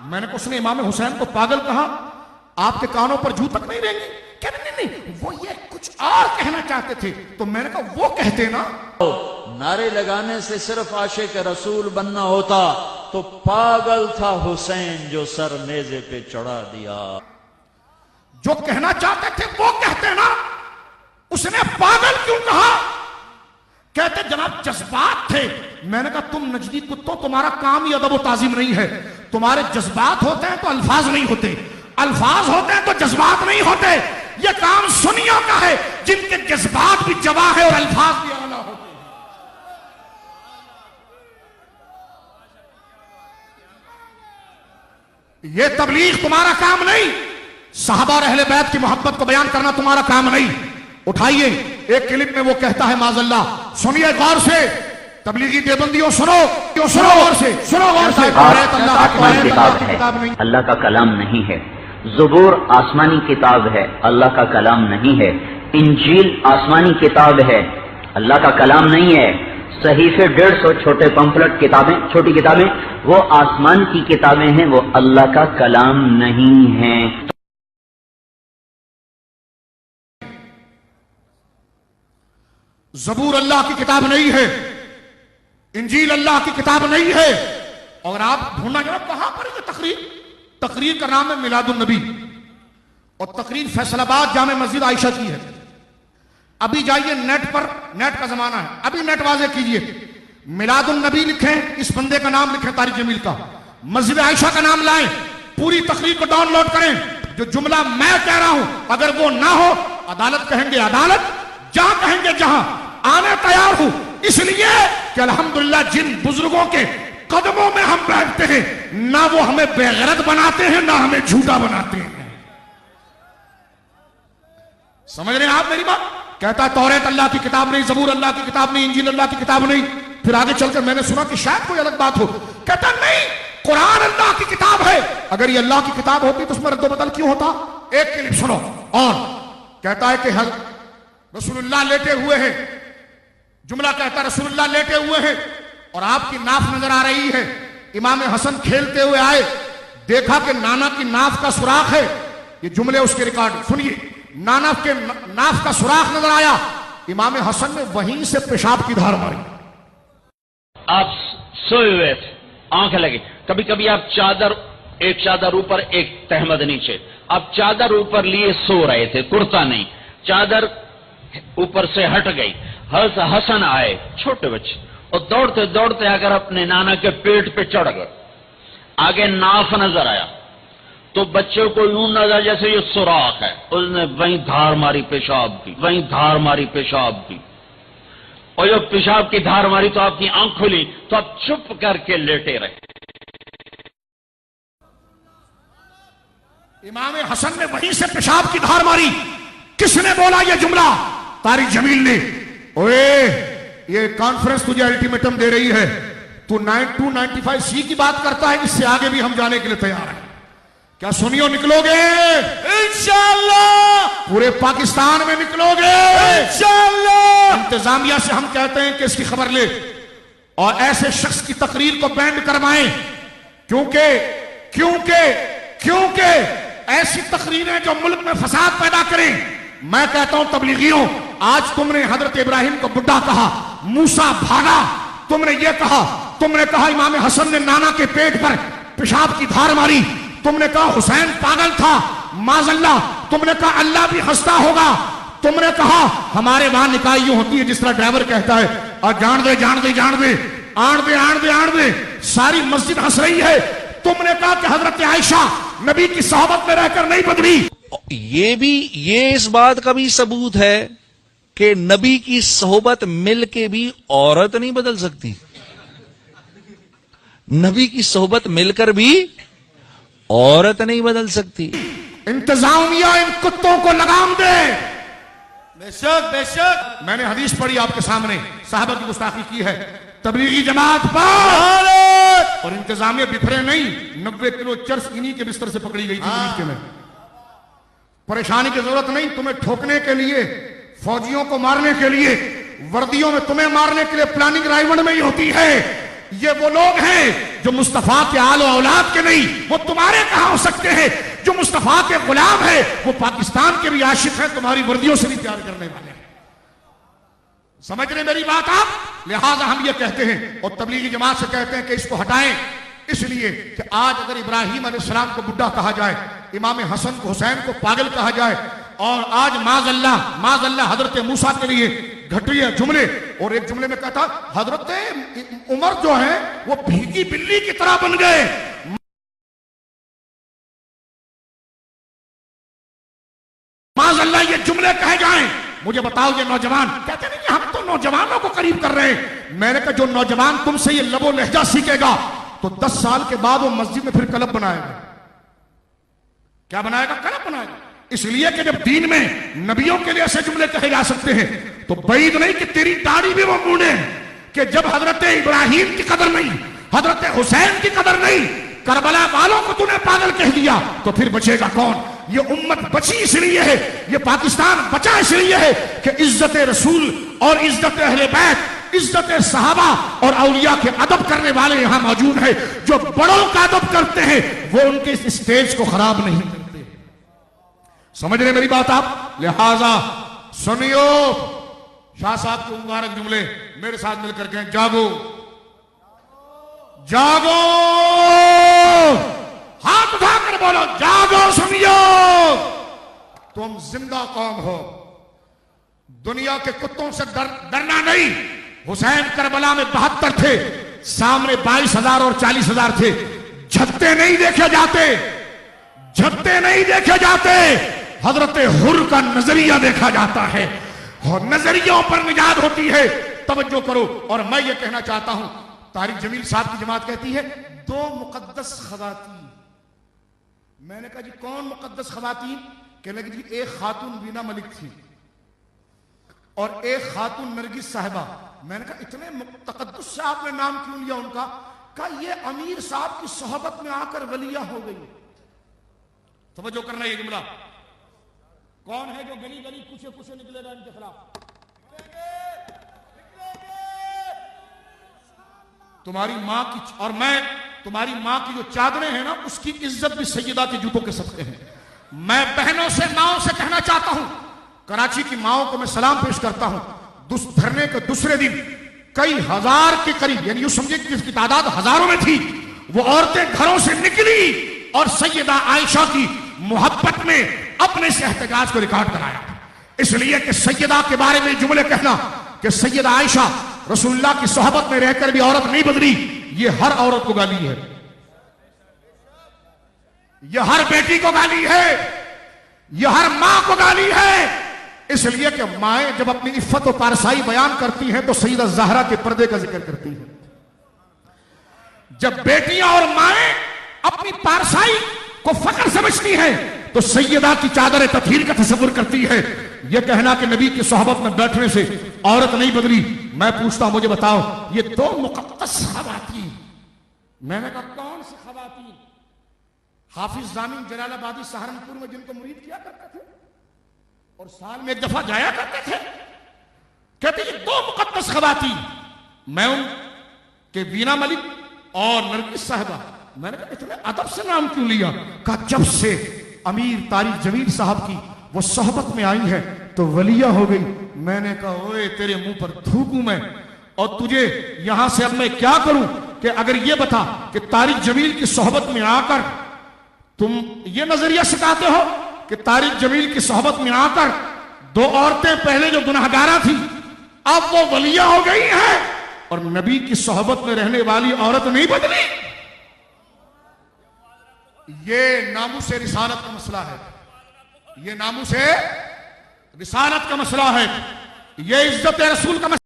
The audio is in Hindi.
मैंने कहा उसने इमाम हुसैन को पागल कहा, आपके कानों पर जू तक नहीं रहेंगे? क्या नहीं, वो ये कुछ और कहना चाहते थे। तो मैंने कहा वो कहते ना, नारे लगाने से सिर्फ आशिक रसूल बनना होता तो पागल था हुसैन जो सर नेज़े पे चढ़ा दिया। जो कहना चाहते थे वो कहते ना, उसने पागल क्यों कहा? कहते जनाब जज्बात थे। मैंने कहा तुम नजदी कुत्तों, तुम्हारा काम ही अदब व ताजीम नहीं है। तुम्हारे जज्बात होते हैं तो अल्फाज नहीं होते, अल्फाज होते हैं तो जज्बात नहीं होते। यह काम सुनियों का है जिनके जज्बात भी जवां है और अल्फाज भी आला होते हैं। यह तबलीग तुम्हारा काम नहीं, साहबा और अहले बैत की मोहब्बत को बयान करना तुम्हारा काम नहीं। उठाइए एक क्लिप में वो कहता है माज़अल्लाह, सुनिए गौर से, तबलीगी देवबंदियों सुनो, सुनो गौर से, सुनो गौर से। अल्लाह का कलाम नहीं है। ज़बूर आसमानी किताब है, अल्लाह का कलाम नहीं है। इंजील आसमानी किताब है, अल्लाह का कलाम नहीं है। सहीफे 150 छोटे पंफलेट किताबें, छोटी किताबें, वो आसमान की किताबें हैं, वो अल्लाह का कलाम नहीं है। ज़बूर अल्लाह की किताब नहीं है, इंजील अल्लाह की किताब नहीं है। और आप ढूंढना जरा कहां पर है तकरीर? तकरीर का नाम है मिलादुन नबी, और तकरीर फैसलाबाद जामे मस्जिद आयशा की है। अभी जाइए नेट पर, नेट का जमाना है, अभी नेट वाज़े कीजिए, मिलादुन नबी लिखें, इस बंदे का नाम लिखें तारिक जमील का, मस्जिद आयशा का नाम लाएं, पूरी तकरीर को डाउनलोड करें। जो जुमला मैं कह रहा हूं अगर वो ना हो, अदालत कहेंगे अदालत, जहां कहेंगे जहां, आने तैयार हूं। इसलिए कि अल्हम्दुलिल्लाह जिन बुजुर्गों के कदमों में हम बैठते हैं, ना वो हमें बेगैरत बनाते हैं, ना हमें झूठा बनाते हैं। समझ रहे हैं आप मेरी बात? कहता है तौरात अल्लाह की किताब नहीं, ज़बूर अल्लाह की किताब नहीं, इंजील अल्लाह की किताब नहीं। फिर आगे चलकर मैंने सुना कि शायद कोई अलग बात हो। कहता नहीं, कुरान अल्लाह की किताब है। अगर ये अल्लाह की किताब होती तो उसमें रद्दो-बदल क्यों होता? एक क्लिप सुनो। और कहता है कि रसूलुल्लाह लेटे हुए हैं, जुमला कहता है रसूलुल्लाह लेटे हुए हैं और आपकी नाफ नजर आ रही है। इमाम हसन खेलते हुए आए, देखा कि नाना की नाफ का सुराख है। ये जुमले उसके रिकॉर्ड सुनिए, नाना के नाफ का सुराख नजर आया, इमाम हसन ने वहीं से पेशाब की धार मारी। आप सोए हुए थे, आंखें लगी, कभी कभी आप चादर, एक चादर ऊपर एक तहमद नीचे, आप चादर ऊपर लिए सो रहे थे, कुर्ता नहीं, चादर ऊपर से हट गई। हसन आए, छोटे बच्चे, और दौड़ते दौड़ते आकर अपने नाना के पेट पे चढ़ गए। आगे नाफ नजर आया तो बच्चे को यूं नजर जैसे ये सुराख है, उसने वहीं धार मारी पेशाब की, वहीं धार मारी पेशाब की। और जब पेशाब की धार मारी तो आपकी आंख खुली तो आप चुप करके लेटे रहे। इमाम हसन ने वहीं से पेशाब की धार मारी। किसने बोला यह जुमला? तारिक जमील ने। ओए, ये कॉन्फ्रेंस तुझे अल्टीमेटम दे रही है, तू 295C की बात करता है, इससे आगे भी हम जाने के लिए तैयार हैं। क्या सुनियो निकलोगे? इंशाअल्लाह। पूरे पाकिस्तान में निकलोगे इंशाअल्लाह। इंतजामिया से हम कहते हैं कि इसकी खबर ले और ऐसे शख्स की तकरीर को बैंड करवाएं, क्योंकि क्योंकि क्योंकि ऐसी तकरीरें जो मुल्क में फसाद पैदा करें। मैं कहता हूं तबलीगियों, आज तुमने हजरत इब्राहिम को बुड्ढा कहा, मूसा भागा, तुमने ये कहा, तुमने कहा इमाम हसन ने नाना के पेट पर पेशाब की धार मारी, तुमने कहा हुसैन पागल था, माज़अल्लाह, तुमने कहा अल्लाह भी हंसता होगा, तुमने कहा हमारे वहां निकाह यूं होती है जिस तरह ड्राइवर कहता है, और जान दे जान दे जान दे, आण दे आण दे आण दे, सारी मस्जिद हंस रही है। तुमने कहा कि हजरत आयशा नबी की सोहबत में रहकर नहीं बदली। ये इस बात का भी सबूत है कि नबी की सोहबत मिल के भी औरत नहीं बदल सकती। नबी की सोहबत मिलकर भी औरत नहीं बदल सकती। इंतजामिया इन कुत्तों को लगाम दे। बेशक बेशक, मैंने हदीस पढ़ी आपके सामने, साहबा की गुस्ताखी की है, तबलीगी जमात पर, और इंतजामिया बिखरे नहीं, 90 किलो चर्च इन्हीं के बिस्तर से पकड़ी गई थी में। परेशानी की जरूरत नहीं, तुम्हें ठोकने के लिए, फौजियों को मारने के लिए, वर्दियों में तुम्हें मारने के लिए प्लानिंग रायवंड में ही होती है। ये वो लोग हैं जो मुस्तफा के आलो औलाद के नहीं, वो तुम्हारे कहां हो सकते हैं। जो मुस्तफा के गुलाम है वो पाकिस्तान के भी आशिक हैं, तुम्हारी वर्दियों से भी प्यार करने वाले हैं। समझ रहे मेरी बात आप? लिहाजा हम ये कहते हैं और तबलीगी जमात से कहते हैं कि इसको हटाएं, इसलिए कि आज अगर इब्राहिम अलैहिस्सलाम को बुड्ढा कहा जाए, इमाम हसन को हुसैन को पागल कहा जाए, और आज माज़अल्लाह हजरत मूसा के लिए घटिया जुमले, और एक जुमले में कहता हजरत उमर जो है वो भीगी बिल्ली की तरह बन गए। माज़अल्लाह ये जुमले कहे जाएं। मुझे बताओ ये नौजवान कहते नहीं कि हम तो नौजवानों को करीब कर रहे हैं। मैंने कहा जो नौजवान तुमसे ये लबो लहजा सीखेगा तो 10 साल के बाद वो मस्जिद में फिर कलब बनाएगा। क्या बनाएगा? कलब बनाएगा। इसलिए कि जब दीन में नबियों के लिए ऐसे जुमले कहे जा सकते हैं तो बैद नहीं कि तेरी दाढ़ी भी वो मूंढे कि जब हजरत इब्राहिम की कदर नहीं, हजरत हुसैन की कदर नहीं, करबला वालों को तूने पागल कह दिया तो फिर बचेगा कौन? ये उम्मत बची इसलिए है, ये पाकिस्तान बचा इसलिए है कि इज्जत रसूल और इज्जत अहले बैत, इज्जत सहाबा और औलिया के अदब करने वाले यहां मौजूद है। जो बड़ों का अदब करते हैं वो उनके इस स्टेज को खराब नहीं करते। समझ रहे मेरी बात आप? लिहाजा सुनियो, शाह साहब के मुबारक जुमले मेरे साथ मिलकर कहें, जागो जागो, हाथ उठाकर बोलो जागो, सुनियो, तुम जिंदा कौम हो, दुनिया के कुत्तों से डरना नहीं। हुसैन करबला में 72 थे, सामने 22,000 और 40,000 थे। झत्ते नहीं देखे जाते, झत्ते नहीं देखे जाते, हजरत हुर का नजरिया देखा जाता है और नजरियों पर निजात होती है। तवज्जो करो। और मैं ये कहना चाहता हूं, तारिक जमील साहब की जमात कहती है 2 मुकद्दस खवातीन। मैंने कहा जी कौन मुकद्दस खवातीन? कहने लगी जी एक खातून वीना मलिक थी और एक खातून नरगिस साहिबा। मैंने कहा इतने तकद्दुस से आपने नाम क्यों लिया उनका? कहा ये अमीर साहब की सोहबत में आकर वलिया हो गई। तवज्जो करना ये जुमला। कौन है जो गली गली कुछ कुछ निकलेगा इनके खिलाफ? तुम्हारी मां की और मैं तुम्हारी मां की जो चादरें हैं ना उसकी इज्जत भी सैयदा के जूतों के सदके हैं। मैं बहनों से माओं से कहना चाहता हूं, कराची की माओं को मैं सलाम पेश करता हूं। धरने के दूसरे दिन कई हजार के करीब, यानी यूं समझिए कि जिसकी तादाद हजारों में थी, वो औरतें घरों से निकली और सैयदा आयशा की मोहब्बत में अपने से एहतजाज को रिकॉर्ड कराया। इसलिए कि सैयदा के बारे में जुमले कहना कि सैयदा आयशा रसूलुल्लाह की सोहबत में रहकर भी औरत नहीं बदली, ये हर औरत को गाली है, ये हर बेटी को गाली है, ये हर मां को गाली है। इसलिए कि माएं जब अपनी इफ्फत और पारसाई बयान करती हैं तो सैयदा ज़हरा के पर्दे का जिक्र करती हैं। जब बेटियां और माएं अपनी पारसाई को फख्र समझती हैं तो सैयदा की चादर तत्हीर का तस्वुर करती है। यह कहना कि नबी की सोहबत में बैठने से औरत नहीं बदली। मैं पूछता हूं, मुझे बताओ ये 2 मुकद्दस खवातीन, मैंने कहा कौन सी खवातीन? हाफिज जामिन जलालाबादी सहारनपुर में जिनको मुरीद किया करते थे और साल में एक दफा जाया करते थे, कहते ये 2 मुकद्दस खवातीन, मैं उनके वीना मलिक और नरगिस साहिबा। मैंने कहा इतने अदब से नाम क्यों लिया? कहा जब से अमीर तारिक जमील साहब की वो सोहबत में आई है तो वलिया हो गई। मैंने कहा ओए तेरे मुंह पर थूकूं मैं, और तुझे यहां से अब मैं क्या करूं कि अगर ये बता कि तारिक जमील की सोहबत में आकर तुम ये नजरिया सिखाते हो कि तारिक जमील की सोहबत में आकर 2 औरतें पहले जो गुनाहगारा थी अब वो वलिया हो गई हैं और नबी की सोहबत में रहने वाली औरत नहीं बदली। ये नामूसे रिसालत का मसला है, ये नामूसे रिसालत का मसला है, ये इज्जत रसूल का मसला।